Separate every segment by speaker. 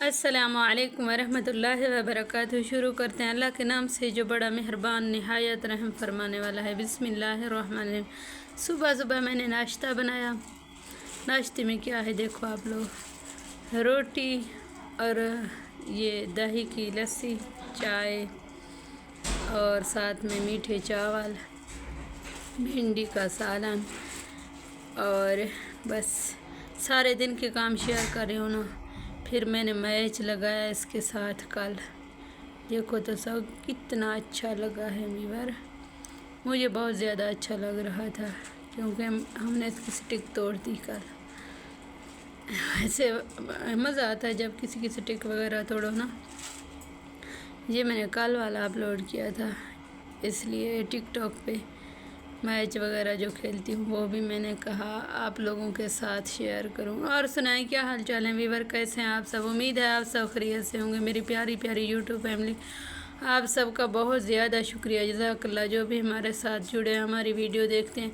Speaker 1: अस्सलामुअलैकुम वरहमतुल्लाहि वबरकातुहू। शुरू करते हैं अल्लाह के नाम से जो बड़ा मेहरबान निहायत रहम फरमाने वाला है। बिस्मिल्लाहिर्रहमानिर्रहीम। सुबह सुबह मैंने नाश्ता बनाया। नाश्ते में क्या है देखो आप लोग, रोटी और ये दही की लस्सी, चाय और साथ में मीठे चावल, भिंडी का सालन और बस सारे दिन के काम शेयर कर रही हूँ ना। फिर मैंने मैच लगाया इसके साथ कल, देखो तो सब कितना अच्छा लगा है व्यूअर। मुझे बहुत ज़्यादा अच्छा लग रहा था क्योंकि हमने इसकी स्टिक तोड़ दी कल। ऐसे मज़ा आता है जब किसी की स्टिक वगैरह तोड़ो ना। ये मैंने कल वाला अपलोड किया था, इसलिए टिकटॉक पे मैच वगैरह जो खेलती हूँ वो भी मैंने कहा आप लोगों के साथ शेयर करूँ। और सुनाएं क्या हाल चाल है व्यूअर, कैसे हैं आप सब। उम्मीद है आप सब खैरियत से होंगे। मेरी प्यारी प्यारी यूट्यूब फैमिली, आप सबका बहुत ज़्यादा शुक्रिया, जज़ाकल्लाह। जो भी हमारे साथ जुड़े हैं, हमारी वीडियो देखते हैं,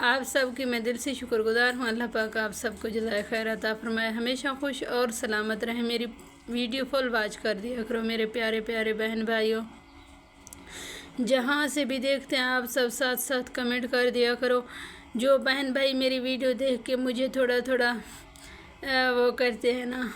Speaker 1: आप सब की मैं दिल से शुक्रगुजार हूँ। अल्लाह पाक आप सबको जज़ाए खैर अता फरमाए, हमेशा खुश और सलामत रहें। मेरी वीडियो फुल वॉच कर दिया करो मेरे प्यारे प्यारे बहन भाइयों, जहाँ से भी देखते हैं आप सब साथ साथ कमेंट कर दिया करो। जो बहन भाई मेरी वीडियो देख के मुझे थोड़ा थोड़ा वो करते हैं ना,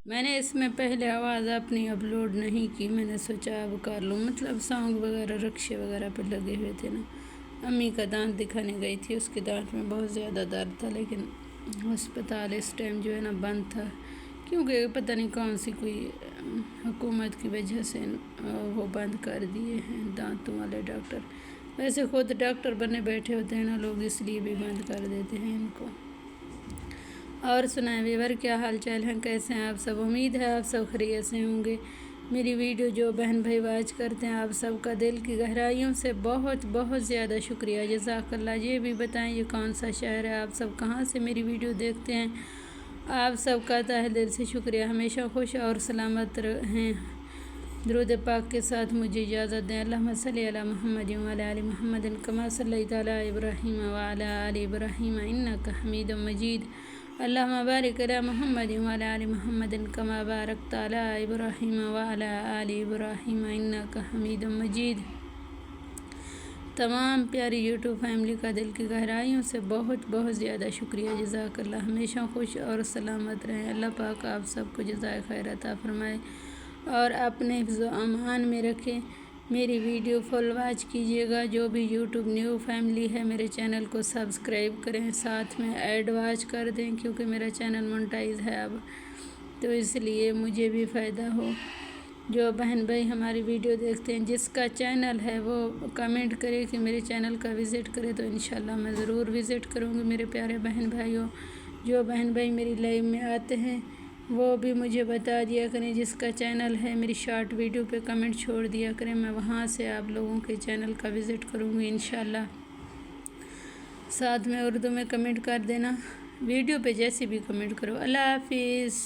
Speaker 1: मैंने इसमें पहले आवाज़ अपनी अपलोड नहीं की। मैंने सोचा अब कर लूँ, मतलब सॉन्ग वगैरह रिक्शे वगैरह पर लगे हुए थे ना। अम्मी का दांत दिखाने गई थी, उसके दांत में बहुत ज़्यादा दर्द था, लेकिन अस्पताल इस टाइम जो है ना बंद था, क्योंकि पता नहीं कौन सी कोई हुकूमत की वजह से वो बंद कर दिए हैं दांतों वाले डॉक्टर। वैसे खुद डॉक्टर बने बैठे होते हैं ना लोग, इसलिए भी बंद कर देते हैं इनको। और सुनाएं व्यूअर क्या हाल चाल हैं, कैसे हैं आप सब। उम्मीद है आप सब खैरियत से होंगे। मेरी वीडियो जो बहन भाई वाच करते हैं, आप सबका दिल की गहराइयों से बहुत बहुत ज़्यादा शुक्रिया, जज़ाकल्लाह। ये भी बताएं ये कौन सा शहर है, आप सब कहाँ से मेरी वीडियो देखते हैं, आप सबका तहे दिल से शुक्रिया। हमेशा खुश और सलामत रहें। दुरूद पाक के साथ मुझे इजाज़त दें। अल्लाहुम्मा सल्ली अला मुहम्मद व अला आलि मुहम्मद कमा सल्लैता अला इब्राहीम व अला आलि इब्राहीम इन्नका हमीदुम मजीद। अल्लाहुम्मा बारिक अला मुहम्मद व अला आलि मुहम्मद कमा बारकता अला इब्राहीम व अला आलि इब्राहीम इन्नका हमीदुम मजीद। तमाम प्यारी यूट्यूब फैमिली का दिल की गहराइयों से बहुत बहुत ज़्यादा शुक्रिया, जज़ाकल्लाह। हमेशा खुश और सलामत रहें। अल्लाह पाक आप सबको जज़ाए खैर अता फरमाए और अपने हिफ्ज़ व अमान में रखें। मेरी वीडियो फुल वॉच कीजिएगा। जो भी यूट्यूब न्यू फैमिली है, मेरे चैनल को सब्सक्राइब करें, साथ में ऐड वॉच कर दें, क्योंकि मेरा चैनल मोनेटाइज है अब, तो इसलिए मुझे भी फ़ायदा हो। जो बहन भाई हमारी वीडियो देखते हैं, जिसका चैनल है वो कमेंट करे कि मेरे चैनल का विज़िट करे, तो इंशाल्लाह मैं ज़रूर विज़िट करूँगी मेरे प्यारे बहन भाइयों। जो बहन भाई मेरी लाइव में आते हैं वो भी मुझे बता दिया करें, जिसका चैनल है मेरी शॉर्ट वीडियो पे कमेंट छोड़ दिया करें, मैं वहाँ से आप लोगों के चैनल का विज़िट करूँगी इंशाल्लाह। साथ में उर्दू में कमेंट कर देना, वीडियो पे जैसे भी कमेंट करो। अल्लाह हाफिज़।